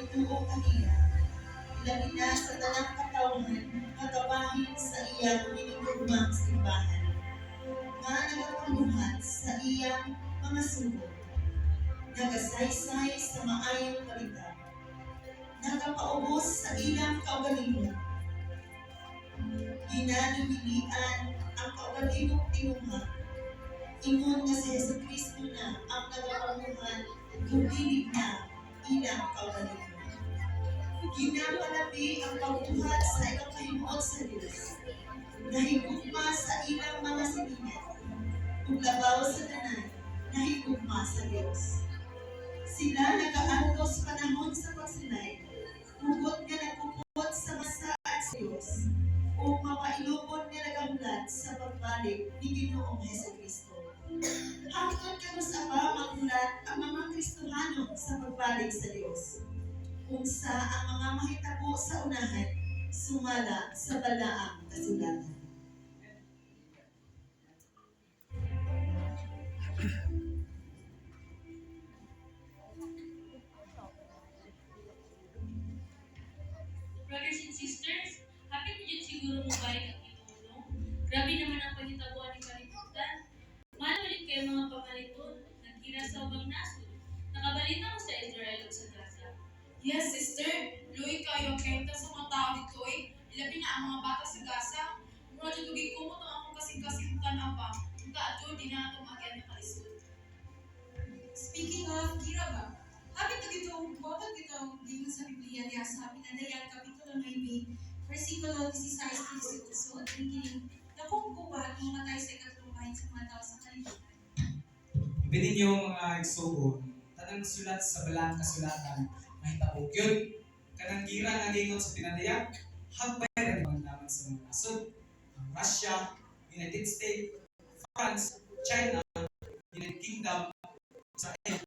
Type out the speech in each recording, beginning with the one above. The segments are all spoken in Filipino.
Ginoo kaniya. Ilabi na sa tanang katawhan, katabahin sa iyang minigugmang simbahan. Nga nagapamuhat sa iyang mga sugod. Nagasaysay sa maayong balita. Nagapaubos sa ilang kaugalingon. Ginanumilian ang kaugalingong tinumha. Ingon nga si Jesucristo na ang nagapamuhat kung dilig na ilang kaugalingon. Ginapalabi ang pagbuhat sa ilang kahimuot sa Diyos. Nahigugma sa ilang mga silingan. Uglabaw sa tanan, nahigugma sa Diyos. Sila nag-aantos panahon sa pagsinay, hugot nga nagpupot sa masa at sa Diyos, o mapailubon nga nagamulat sa pagbalik ni Ginoong Jesucristo. Hangtod kamo sa magulat ang mga Kristohano sa pagbalik sa Diyos. Kung sa ang mga mahitabo sa unahan, sumala sa balaang kasulatan. Brothers and sisters, happy na dyan siguro mo balik ang inuuno. Grabe naman ang panghitabuan ni kalimutan. Mahal ulit kayo mga pamaliton, nagkira sa ubang nasod. Nakabalita mo sa Israel o sa Gaza. Yes, sister. Luwi kayo kenta sa mga tao dito eh. Ilabi na ang mga bata sa Gaza. Mura dyan tugig ko mo itong akong kasing-kasingtan apa. Nka ato, di na itong agyan na kalisod. Speaking of, kira ba? Habit na dito, bawat dito, gingon sa Biblia niya sa Pinadayan, Kapitulo 9, versikulo 16-18. So, thinking, dakong buwan, mamatay sa ikatulungahin sa mga tao sa kalimutan. Ibinin niyo mga igsuon, tanang sulat sa balang kasulatan, mahitabo yun. Kanang gira nga gingon sa Pinadayan, hagbay na naman naman sa mga nasod. Ang Russia, United States, France, China, United Kingdom, Israel,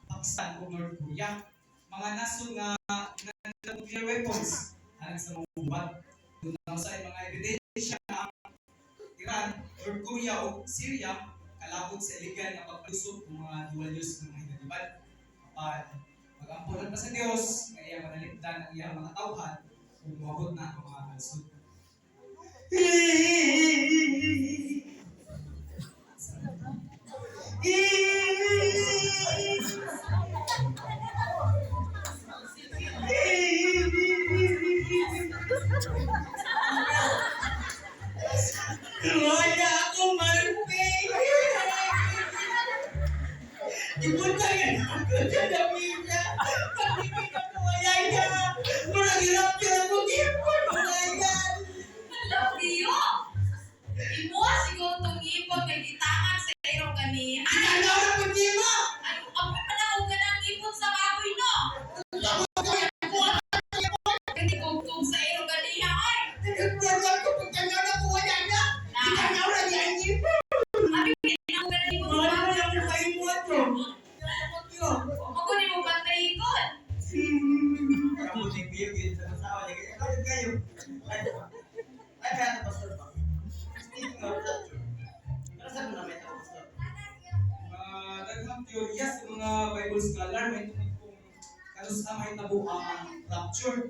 Pakistan o North Korea, mga nasod nga nuclear weapons alang sa mga ubat. Doon na sa mga ebidensya na ang Iran, North Korea o Syria kalabot sa illegal na pagpalusot ng mga dual use ng mga hinalibad. Mag-ampunan pa sa Diyos, kaya manaligdan ang iyang mga tauhan kung umabot na ang mga kalsot. Wala akong maruping! Ipunta yan ako sa damita! Pagkikita ko wala yan! Maragirap yan ako dito! Wala yan! Labiyo! Imuha siguro itong ipon kay gitangan sa irong ganihan. Ano ang puti mo? Ay, amoy pa na ako ganang ipon sa baboy, no? Hindi kugtog sa irong ganihan, ay! Tinagpagod ko pagkanaw na ko wala na! Itanaw na yan yun! Abi, hindi na ako ganang ipon sa Wala baboy. na ako kayo mo ito! Magkuni mo bantay ikon. Kamu tinggi gitu sama sama jadi kalau kayu. Ada pastor Pak. Speaking of that. Ano sa mga meta pastor? Daghang teorya sa mga Bible scholar may tungkol kung kanus ang mahitabo ang rapture.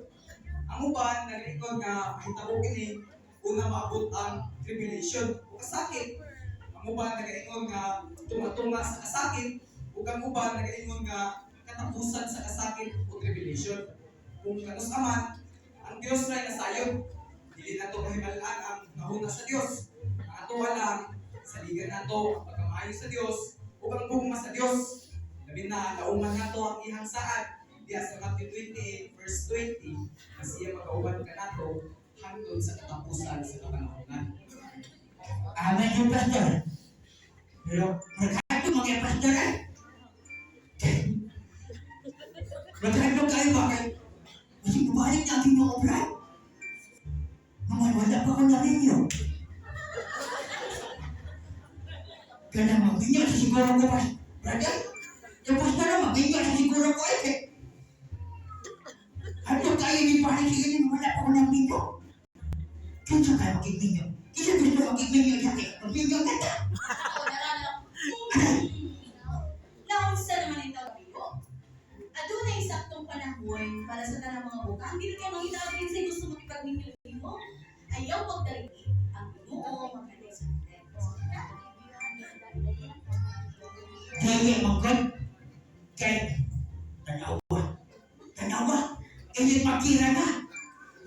Ang uban naglikod nga mahitabo kini una maabot ang tribulation o kasakit. Ang uban nagaingon nga tumatunga sa kasakit ug ang uban nagaingon nga katapusan sa kasakit o tribulation. Kung kanus aman ang Dios ray nasayod, dili nato kahimalaan ang nahuna sa Dios. Ang ato lang sa ligan nato ang pagkamaayo sa Dios ug ang gugma sa Dios. Labi na nauman nato ang ihang saad diya sa Matthew 28 verse 20 na siya magauban ka nato hangtod sa katapusan sa kapanahonan. Amen yung pastor. Pero magkano mga pastor eh? Magkano kayo bakit? Kasi bumalik natin yung obra. Wala pa ko na ninyo. Kaya magbinyo sa siguro ko pas. Brother, yung pastor na magbinyo sa siguro ko eh. Ano kayo ni panik sige wala pa ko na ninyo. Kaya kayo magbinyo. Kasi gusto magbinyo sa akin. Magbinyo ka ta. Ako na lang. Naunsa naman ito, Bibo. adunay saktong panahon para sa tanang mga butang, dili kay mangita sa gusto makipagminyo nimo. Ayaw pagdaligi ang Ginoo magaling sa atin. Kaya magkot. Kaya tanawa. Kaya makira na.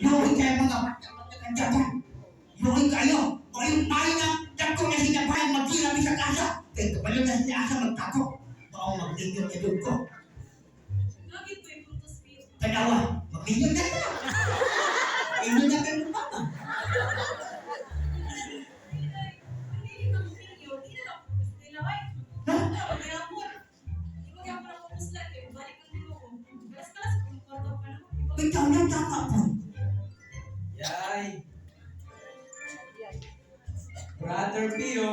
Luwi kayo mga matagandaan. Luwi kayo. O yung tayo na dako na sinabahan magkira sa kasa. Kaya kapalo na sila asa magtako. Baka mag-inyo na doon ko. Lagi po yung puntos biyo. Tanawa. Mag-inyo na na. Inyo na kayo pa. Hindi ka minyo, hindi na lang po nila ay. Kaya po, hindi mo kaya po na focus lang eh. Balik ang dito ko. Kalas-kalas kung kwarto pa naman. Ikaw na tama po. Yay! Brother Pio,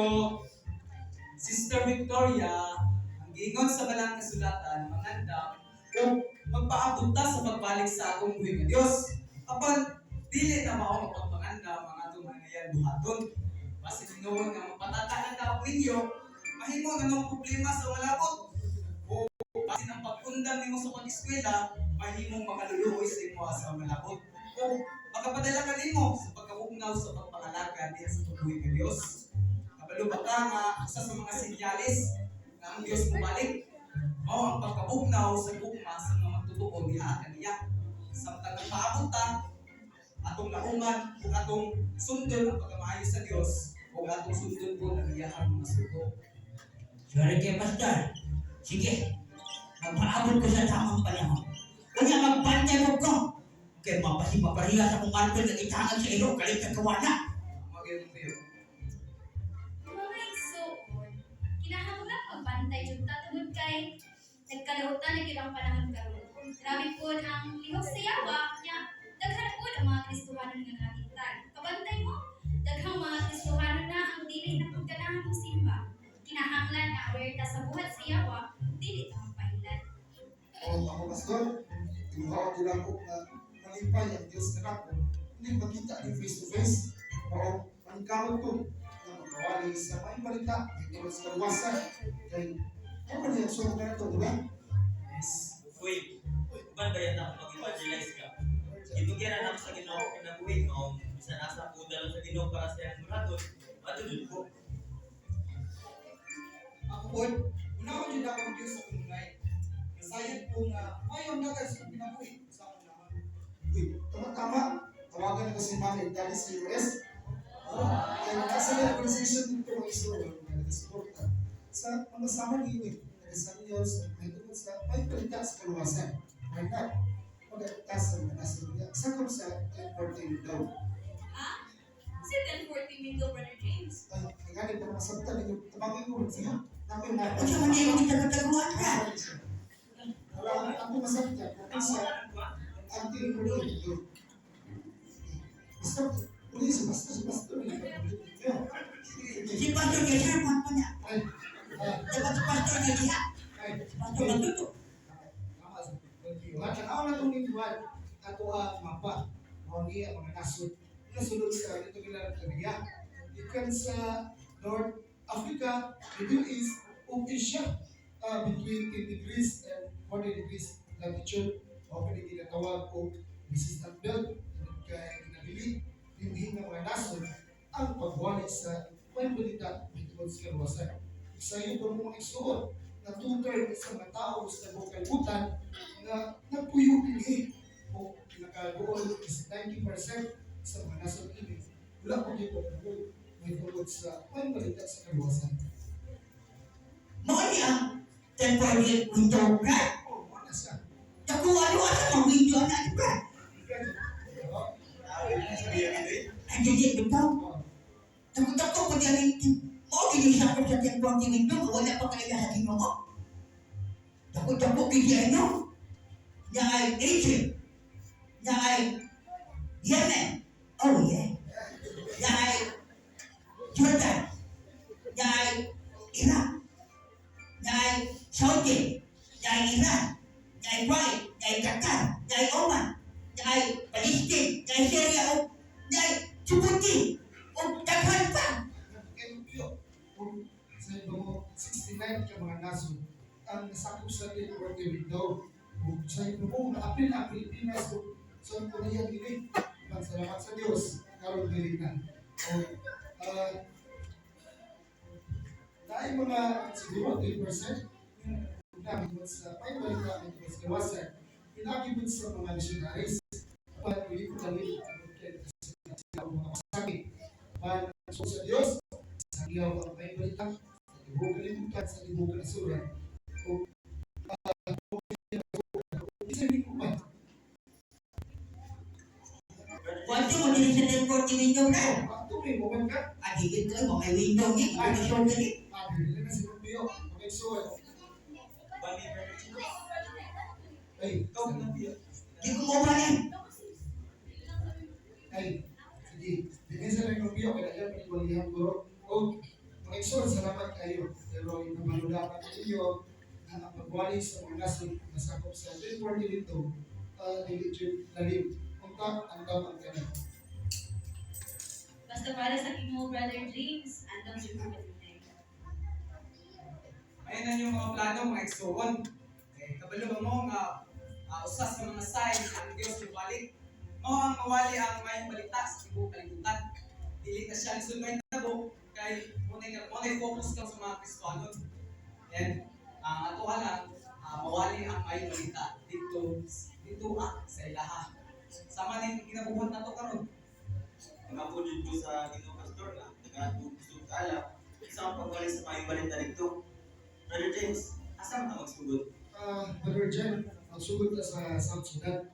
Sister Victoria, ang gingon sa balang kasulatan, manganda, o magpaabot ta sa pagbalik sa atong buhay nga Dios. Apan, dili na mao mapagpanganda mga atong mangayan buhaton. Basi tinuon nga mapatatanan ka ninyo, mahimo na ng problema sa malabot. O basi ng pagkundang nimo sa pag-eskwela, mahimong makaluluoy sa imo sa malabot. O makapadala ka nimo sa pagkabugnaw sa pagpangalaga diha sa tubuhay nga Dios. Kabalo ba ka nga usa sa mga sinyalis nga ang Dios mobalik? Mao ang pagkabugnaw sa gugma sa mga magtutuo diha kaniya. Samtang maabot ta atong laungan ug atong sundon ang pagkamaayo sa Dios ug atong sundon po ang iyahang mga sugo. Sorry kay Pastor. Sige. Magpaabot ko sa tamang panahon. Kanya magbantay mo ko. Kaya mapariha sa kong marpil na itangan sa ilo. Kalit ang kawana. Magayong Pio. Mga igsoon, kinahanglan magbantay yung tatungod kay nagkalautan na ilang panahon karon. Grabe po ang lihok sa yawa niya. Daghan po ang mga Kristohanon nga nakatitag. Kabantay mo, daghang mga Kristohanon na ang dili na pagkanahan ng simba. Kinahanglan na aware ta sa buhat sa yawa, dili ta mapahilan. Ako pastor, tinuhaw ko lang ko na malipay ang Diyos na ako. Hindi makita ni face to face. O manikaw ko na magkawali sa may balita. Hindi mo sa kaluwasan. Kaya, ano ba niya? So, na ito, di ba? Yes. Uy, kuman ba yan ako mag-evangelize ka? Itugyan na sa Ginoo kinabuhi mo, bisa nasa pudalo sa Ginoo para sa iyang mulaton, matulog ko. Ako po, una ko dyan ako Diyos sa kumulay. Nasayad po nga, ayaw na guys, kung pinabuhi. Sa ako naman. Uy, tama-tama. Tawagan na kasi mami, dali sa US. Kaya nasa may organization dito mga Israel, nag-suporta. Sa mga sama ni Uy, nag-sa Diyos, may tungkol sa may palita sa kaluwasan. Why not? Mag-atas ang nasa niya. Sa kung sa 10-14 daw. Ha? Kasi 10-14 mingo, Brother James. Ay, kagani para masabta ninyo. Tabagin ko rin siya. Nakoy na. Kung sa mga yung itagataguan ka. Wala ako masabta. Kung sa antil mo rin ito. Basta, uli si Pastor. Si Pastor kaya siya, buwan pa niya. Ay, Dapat si Pastor kaya siya. ay, Pastor magluto. At ang na itong nituan, ato ang mapa, mga niya, mga nasod, nasunod sa ito kailangan kaniya. Ikan sa North Africa, Middle East, o Asia, between 10 degrees and 40 degrees latitude, o pwede ginatawag o resistant belt, kaya ginabili, hindi ng mga nasod, ang pagwali sa pagbalita ng sa kaluwasan. Sa iyo po mga isuot, na 2/3 sa mga tao sa buong kalibutan na nagpuyo pinhi o pinakagool is 90% sa mga nasod ini. Wala po dito na may tungkol sa pagbalita sa kaluwasan. Mo niya, temporary window bread. O, ano siya? Taku ano sa mga window na di ba? Ang jadi betul. Takut-takut ko diyan mau ginisap ko sa temporary window, wala pa kaya sa Ginoo. Takut-takut ko diyan no. Yang ay Egypt. Yang ay Yemen. Oh yeah. Yang ay Jordan. Yang ay Iraq. Yang ay Saudi. Yang ay Iran. Yang ay Kuwait. Yang ay Qatar. Yang ay Oman. Yang ay Palestine. Yang ay Syria. Yang ay Djibouti. Daghan pa. Sa ibang 69 ka mga nasod ang nasakop sa temporary window. Sa inyong na-apil ang Pilipinas sa Korean ini. Salamat sa Diyos. Karoon dili na. Dahil mga siguro 10% yung pinagibot sa paibalik namin ito sa Kawasan, pinagibot sa mga missionaries. Kapag hindi ko kami sila ang mga masakit. So sa Diyos, sa iyaw ang paibalik sa libong kalimutan, sa libong kalisuran. O isabi ko ba? Waktu mo din sa report ni window na. Waktu may moment ka, Adigit ko mo may window ni. Ano siya dali? hindi na si Rubio. Okay, so, Bali, Brother James. ay, Ikaw na biya. Di ko mo ba yan? ay, sige. Bigyan sa lang Rubio, kaya yan, pinagwalihan ko. O, mga iso, salamat kayo. Pero yung namalulapan ninyo, na ang pagwali sa mga nasod, nasakop sa report dito, diligent lalim. Ang tamang kanan. Basta para sa imo, Brother James, andang siguro Ayun na yung mga plano, mga igsoon. Kabalo mo nga usas sa mga sign ang Diyos yung balik. Mo ang mawali ang may balita sa ibang kalibutan. Dili na siya lisod may tabo kay munay focus ka sa mga Kristiyano. And ato lang mawali ang may balita dito sa ilaha. Sama na yung kinabuhat na to karon. Nakapunod ko sa Ginoo Pastor na nagatugusto ka alam. Isang pagwali sa mga balita dito. Brother James, asa ka magsugod? Brother Jen, magsugod ka sa South Sudan.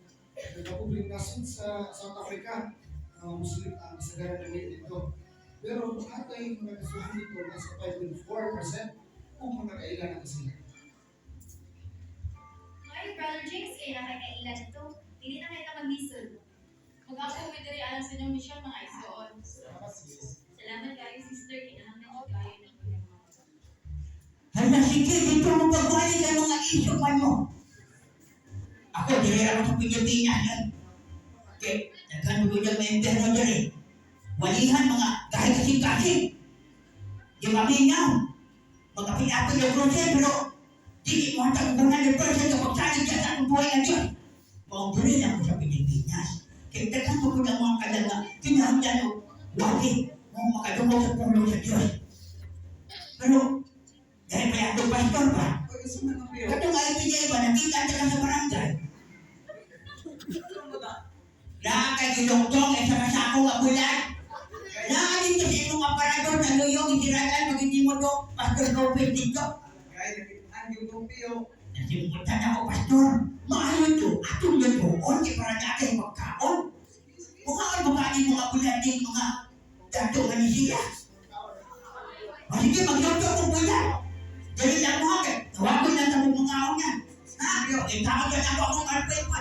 Nagkapubling nasod sa South Africa, Muslim ang isagaran na dito. Pero atay mga kasuhan dito nasa 5.4% kung mga kailan na sila. Ay, Brother James, kaya nakakailan ito. Hindi na kayo mag-listen. Mag-ako may diri alam sa inyong mission mga igsoon. Salamat sis. Salamat kayo, sister. Kinahanglan ko kayo ng pagmamahal. Hala, sige, dito mo pagbalik ang mga isyo man mo. Ako, dili ako sa Pilipinas yan. Okay, nagkano ko dyan may impero dyan eh. Walihan mga kahit kasing-kasing. Di ba minyaw? Magkapit-apit yung proses, pero hindi mo ang tagpunan yung proses kapag salit dyan sa akong buhay na Diyos. Maumpunin ako sa Pilipinas. Kaya tagang ko ng mga kalaga, kinahanglan o wali mo makadungog sa pulo sa Diyos. Pero, dahil pa yung pastor ba? Pag isa na biya. Kato nga ipinay ba, nakita ka sa barangay. Nakakay gilongtong ay sa masakong abulan. Naaling kasi itong aparador na luyong isiragan pag hindi mo to, Pastor Lopez dito. Kaya nakitaan yung biyo. Nasimutan ako, Pastor. Maayon to, atong yung doon, kaya para natin magkaon. Kung ang bukain mga bulan din mga dato nga ni siya. O sige, mag-yonto kong bulan. Dali lang mo agad. Tawagin lang sa mga ngaon yan. Ha? Yung tawag yan ako akong carpet pa.